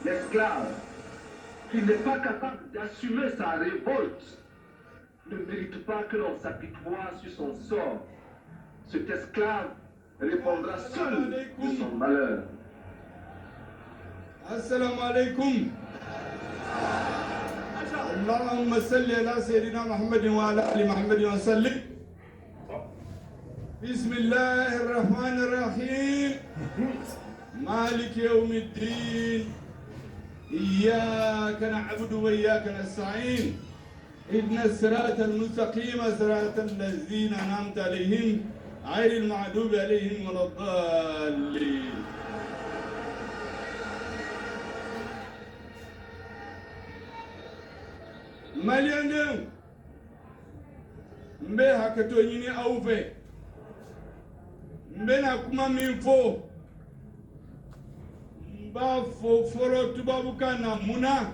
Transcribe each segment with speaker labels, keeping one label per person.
Speaker 1: L'esclave qui n'est pas capable d'assumer sa révolte ne mérite pas que l'on s'apitoie sur son sort. Cet esclave répondra seul de son malheur.
Speaker 2: Assalamu alaikum. Allahumma salli ala Sayyidina Muhammadin wa ala ali Muhammadin wa sallim. Bismillahir Rahmanir Rahim. Malik yawmiddin. إياك نعبد وإياك نستعين اهدنا الصراط المستقيم صراط الذين أنعمت عليهم غير المغضوب عليهم ولا الضالين. Malien mbe hakato nyini aufe mbe na kuma min fo ba foro tubabu kan na muna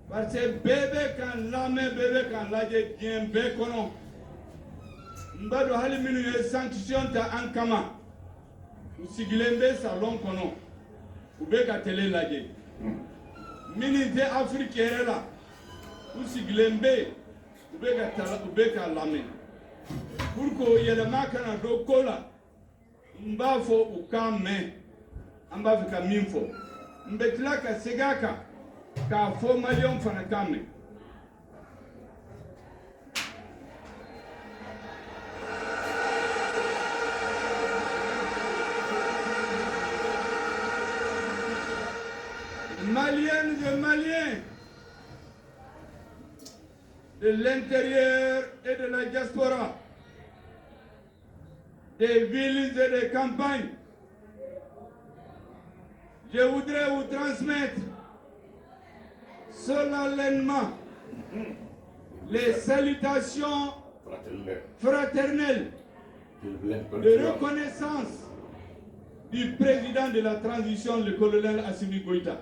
Speaker 2: parce que bébé kan lamɛ bébé kan lajɛ diɲɛ bɛɛ kɔnɔ n b'a dɔn hali minnu ye sanction ta an kama u sigilen bɛ salon kɔnɔ u bɛ ka télé lajɛ minnu tɛ Afrique yɛrɛ la u sigilen bɛ u bɛ ka lamɛn pour que yɛlɛma kana don ko la n b'a fɔ u k'a mɛn. An b'a fɛ ka min fɔ n bɛ tila ka segin a kan k'a fɔ maliyɛnw fana k'a mɛn. Maliennes et Maliens de l'intérieur et de la diaspora, des villes et des campagnes, je voudrais vous transmettre solennellement les salutations fraternelles de reconnaissance du président de la transition, le colonel Assimi Goïta.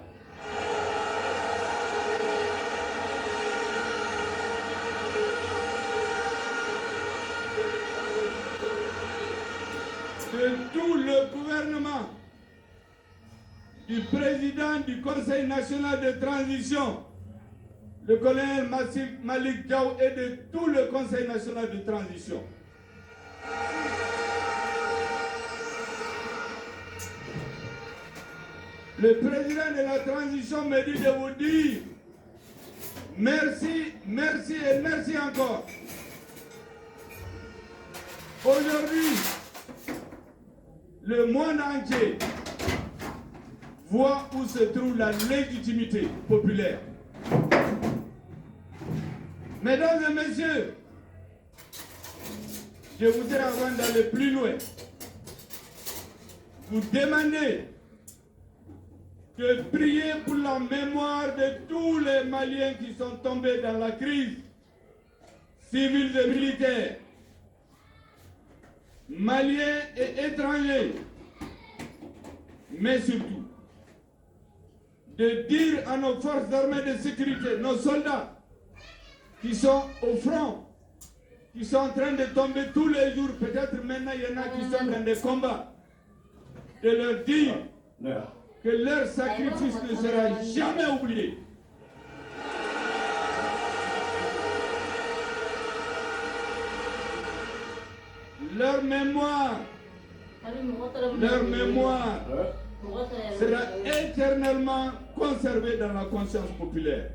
Speaker 2: De tout le gouvernement, du président du Conseil national de transition, le colonel Malik Diaw, et de tout le Conseil national de transition. Le président de la transition me dit de vous dire merci, merci et merci encore. Aujourd'hui, le monde entier voit où se trouve la légitimité populaire. Mesdames et messieurs, je voudrais, avant d'aller plus loin, vous demander de prier pour la mémoire de tous les Maliens qui sont tombés dans la crise civile et militaire, Maliens et étrangers, mais surtout de dire à nos forces armées de sécurité, nos soldats qui sont au front, qui sont en train de tomber tous les jours, peut-être maintenant il y en a qui sont dans des combats, de leur dire que leur sacrifice ne sera jamais oublié. leur mémoire sera éternellement conservée dans la conscience populaire.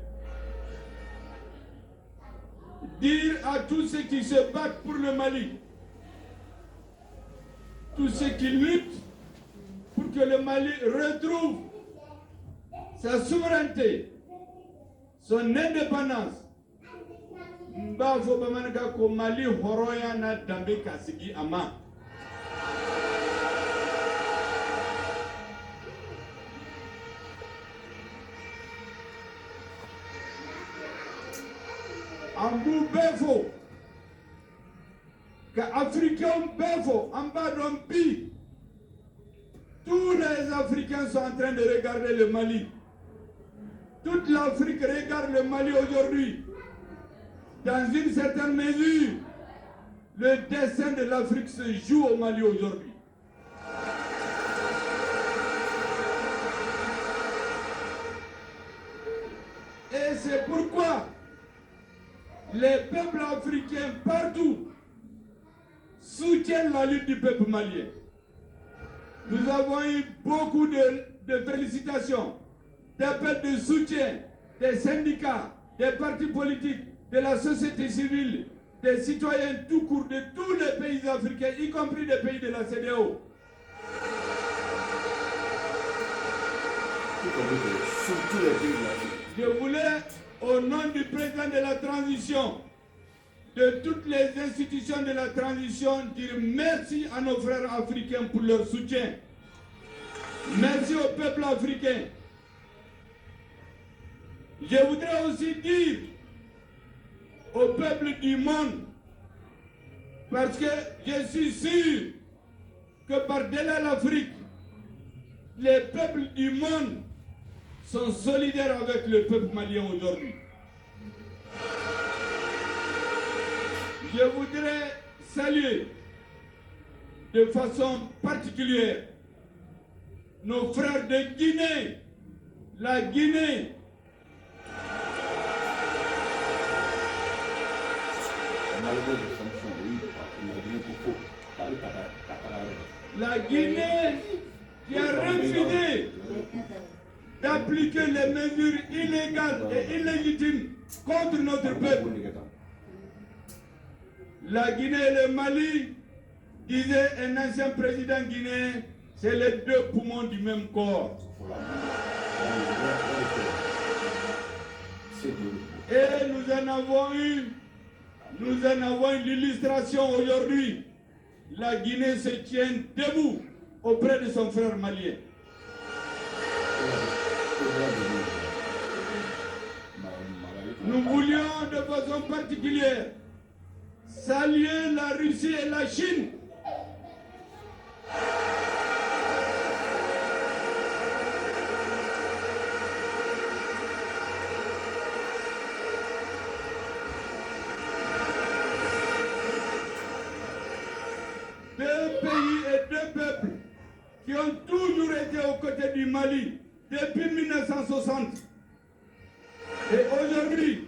Speaker 2: Dire à tous ceux qui se battent pour le Mali, tous ceux qui luttent pour que le Mali retrouve sa souveraineté, son indépendance. Mbafo bamanaka ko Mali horoya na dambe kasigi ama. Ambu befo ka Africain befo ambadon bi. Tous les Africains sont en train de regarder le Mali. Toute l'Afrique regarde le Mali aujourd'hui. Dans une certaine mesure, le destin de l'Afrique se joue au Mali aujourd'hui. Et c'est pourquoi les peuples africains partout soutiennent la lutte du peuple malien. Nous avons eu beaucoup de félicitations, d'appels de soutien des syndicats, des partis politiques, de la société civile, des citoyens tout court de tous les pays africains, y compris des pays de la CEDEAO.
Speaker 3: Surtout les pays de l'Afrique.
Speaker 2: Je voulais, au nom du président de la transition, de toutes les institutions de la transition, dire merci à nos frères africains pour leur soutien. Merci au peuple africain. Je voudrais aussi dire au peuple du monde, parce que je suis sûr que par-delà l'Afrique, les peuples du monde sont solidaires avec le peuple malien aujourd'hui. Je voudrais saluer de façon particulière nos frères de Guinée, la Guinée. La Guinée qui a refusé d'appliquer les mesures illégales et illégitimes contre notre peuple. La Guinée et le Mali, disait un ancien président guinéen, c'est les deux poumons du même corps. Et nous en avons une illustration aujourd'hui. La Guinée se tient debout auprès de son frère malien. Nous voulions de façon particulière saluer la Russie et la Chine. Deux pays et deux peuples qui ont toujours été aux côtés du Mali depuis 1960. Et aujourd'hui,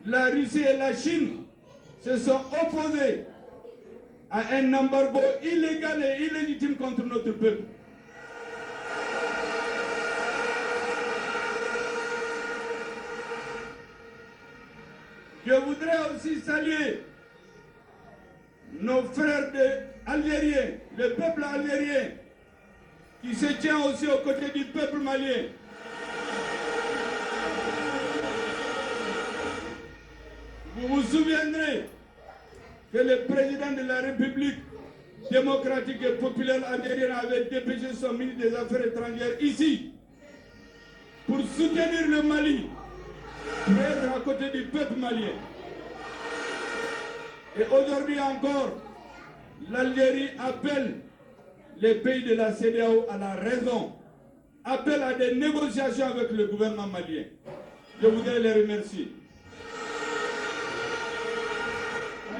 Speaker 2: la Russie et la Chine se sont opposés à un embargo illégal et illégitime contre notre peuple. Je voudrais aussi saluer nos frères algériens, le peuple algérien, qui se tient aussi aux côtés du peuple malien. Vous vous souviendrez que le président de la République démocratique et populaire algérienne avait dépêché son ministre des Affaires étrangères ici pour soutenir le Mali, pour être à côté du peuple malien. Et aujourd'hui encore, l'Algérie appelle les pays de la CEDEAO à la raison, appelle à des négociations avec le gouvernement malien. Je voudrais les remercier.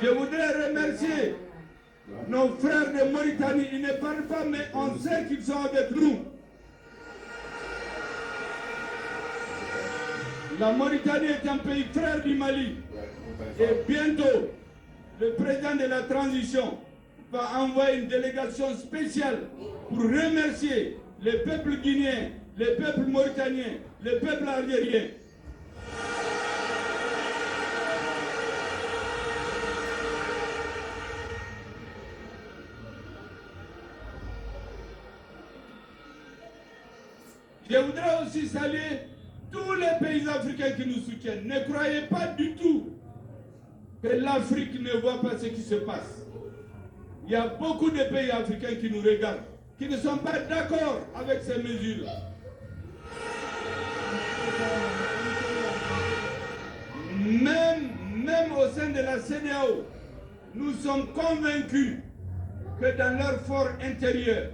Speaker 2: Je voudrais remercier nos frères de Mauritanie. Ils ne parlent pas, mais on sait qu'ils sont avec nous. La Mauritanie est un pays frère du Mali. Et bientôt, le président de la transition va envoyer une délégation spéciale pour remercier les peuples guinéens, les peuples mauritaniens, les peuples algériens. Je voudrais aussi saluer tous les pays africains qui nous soutiennent. Ne croyez pas du tout que l'Afrique ne voit pas ce qui se passe. Il y a beaucoup de pays africains qui nous regardent, qui ne sont pas d'accord avec ces mesures. Même au sein de la CEDEAO, nous sommes convaincus que dans leur fort intérieur,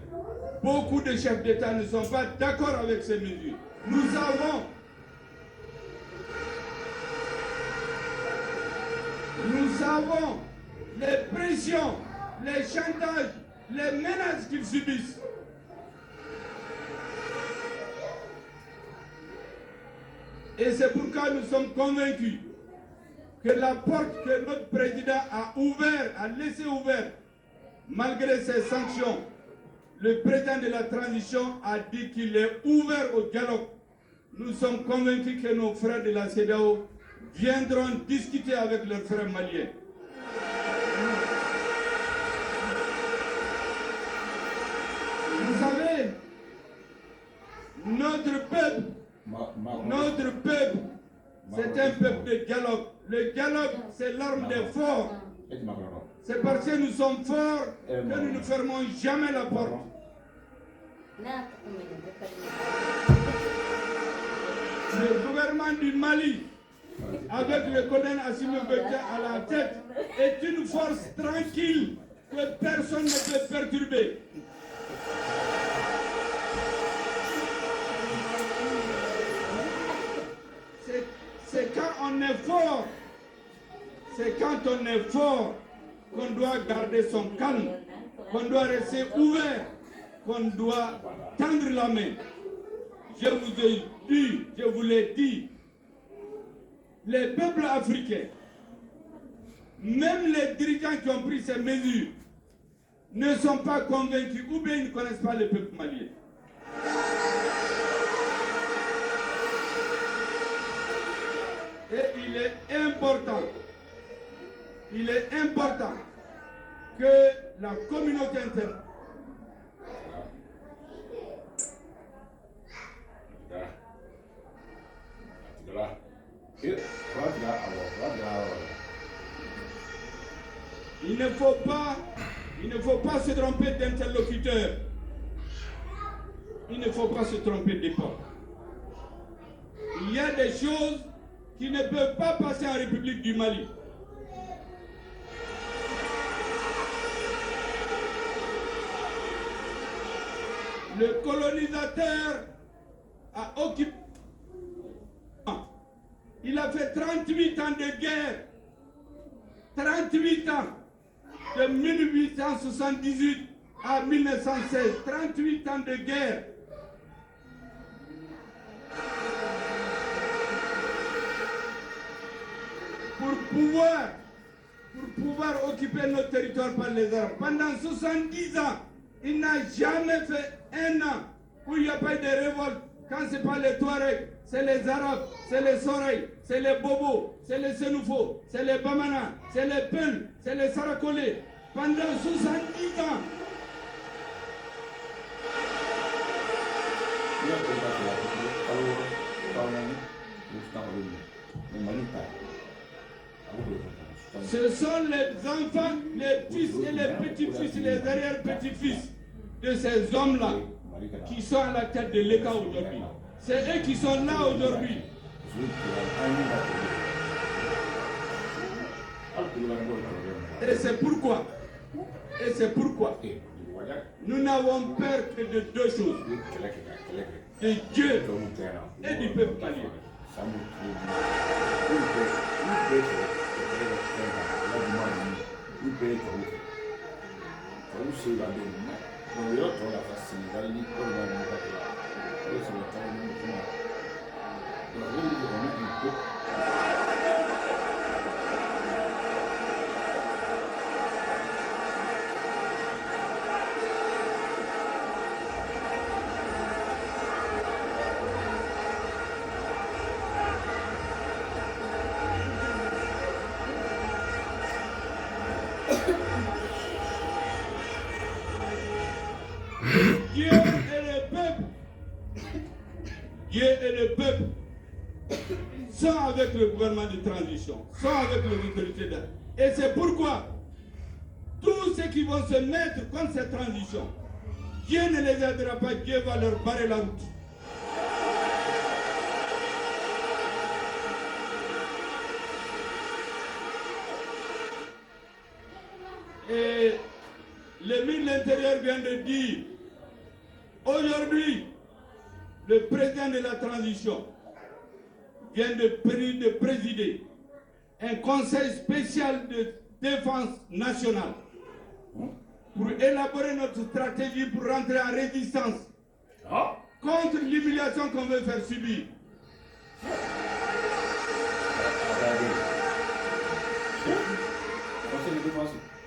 Speaker 2: beaucoup de chefs d'État ne sont pas d'accord avec ces mesures. Nous savons les pressions, les chantages, les menaces qu'ils subissent. Et c'est pourquoi nous sommes convaincus que la porte que notre président a laissé ouverte, malgré ces sanctions, le président de la transition a dit qu'il est ouvert au dialogue. Nous sommes convaincus que nos frères de la CEDEAO viendront discuter avec leurs frères maliens. Vous savez, notre peuple, c'est un peuple de dialogue. Le dialogue, c'est l'arme des forts. C'est parce que nous sommes forts que nous ne fermons jamais la porte. Le gouvernement du Mali, avec le colonel Assimi Goïta à la tête, est une force tranquille que personne ne peut perturber. C'est quand on est fort, qu'on doit garder son calme, qu'on doit rester ouvert, qu'on doit tendre la main. Je vous l'ai dit, les peuples africains, même les dirigeants qui ont pris ces mesures, ne sont pas convaincus ou bien ils ne connaissent pas le peuple malien. Et il est important que la communauté internationale il ne faut pas se tromper d'interlocuteur. Il ne faut pas se tromper d'époque. Il y a des choses qui ne peuvent pas passer en République du Mali. Le colonisateur a occupé. Il a fait 38 ans de guerre. 38 ans. De 1878 à 1916. 38 ans de guerre. Pour pouvoir occuper notre territoire par les Arabes. Pendant 70 ans, il n'a jamais fait un an où il n'y a pas eu de révolte. Quand ce n'est pas les Touaregs, c'est les Arabes, c'est les Soreilles, c'est les Bobos, c'est les Senoufos, c'est les Bamana, c'est les Peuls, c'est les Sarakolés. Pendant 70 ans. Ce sont les enfants, les fils et les petits-fils, les arrière-petits-fils de ces hommes-là qui sont à la tête de l'État aujourd'hui. C'est eux qui sont là aujourd'hui. Et c'est pourquoi nous n'avons peur que de deux choses. De Dieu et du peuple malien. sont avec le gouvernement de transition, sont avec les autorités d'État. Et c'est pourquoi tous ceux qui vont se mettre contre cette transition, Dieu ne les aidera pas, Dieu va leur barrer la route. Et le ministre de l'Intérieur vient de dire, aujourd'hui, le président de la transition vient de présider un conseil spécial de défense nationale pour élaborer notre stratégie pour rentrer en résistance contre l'humiliation qu'on veut faire subir.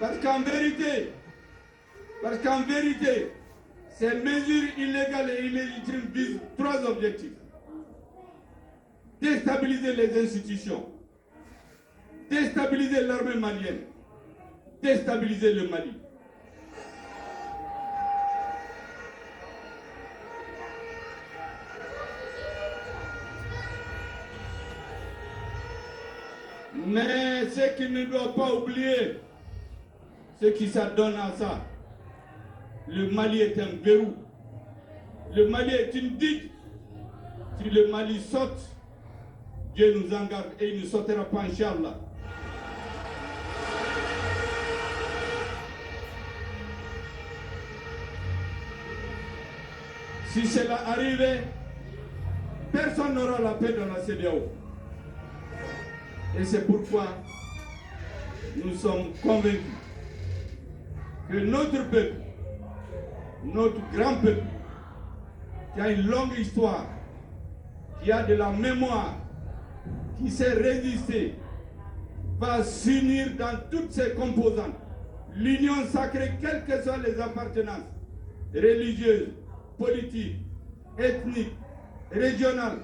Speaker 2: Parce qu'en vérité, ces mesures illégales et illégitimes visent trois objectifs. Déstabiliser les institutions, déstabiliser l'armée malienne, déstabiliser le Mali. Mais ce qu'il ne doit pas oublier, ceux qui s'adonnent à ça, le Mali est un verrou. Le Mali est une digue. Si le Mali saute, Dieu nous en garde et il ne sautera pas, Inch'Allah. Si cela arrivait, personne n'aura la paix dans la CEDEAO. Et c'est pourquoi nous sommes convaincus que notre peuple, notre grand peuple, qui a une longue histoire, qui a de la mémoire, qui sait résister, va s'unir dans toutes ses composantes. L'union sacrée, quelles que soient les appartenances religieuses, politiques, ethniques, régionales,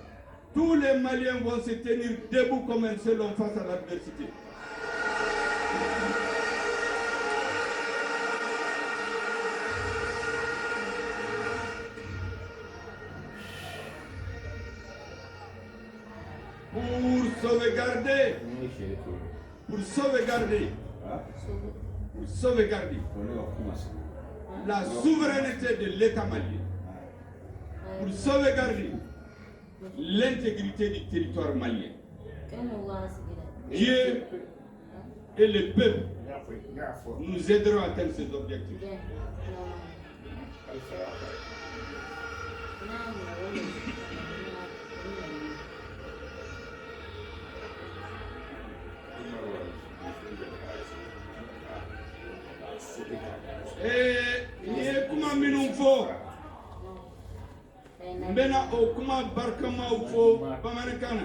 Speaker 2: tous les Maliens vont se tenir debout comme un seul homme face à l'adversité. Pour sauvegarder la souveraineté de l'État malien, pour sauvegarder l'intégrité du territoire malien. Dieu et le peuple nous aideront à atteindre ces objectifs. Et comment nous faut mbena o kuma barkama fo bamarakana